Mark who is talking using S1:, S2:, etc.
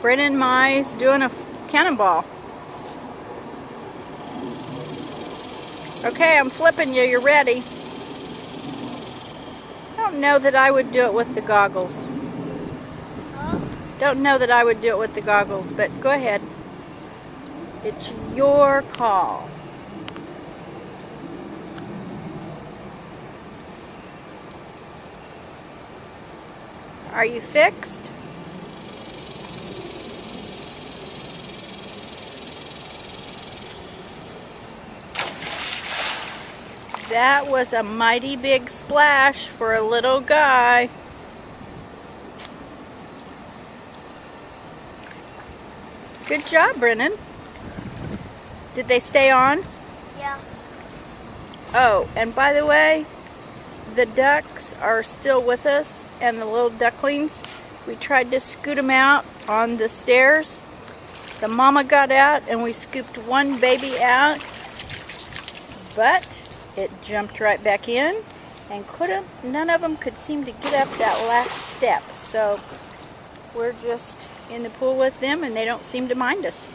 S1: Brennan Mai's doing a cannonball. Okay, I'm flipping you. You're ready. I don't know that I would do it with the goggles. Don't know that I would do it with the goggles, but go ahead. It's your call. Are you fixed? That was a mighty big splash for a little guy. Good job, Brennan. Did they stay on?
S2: Yeah.
S1: Oh, and by the way, the ducks are still with us, and the little ducklings. We tried to scoot them out on the stairs. The mama got out, and we scooped one baby out, but it jumped right back in, and none of them could seem to get up that last step. So we're just in the pool with them, and they don't seem to mind us.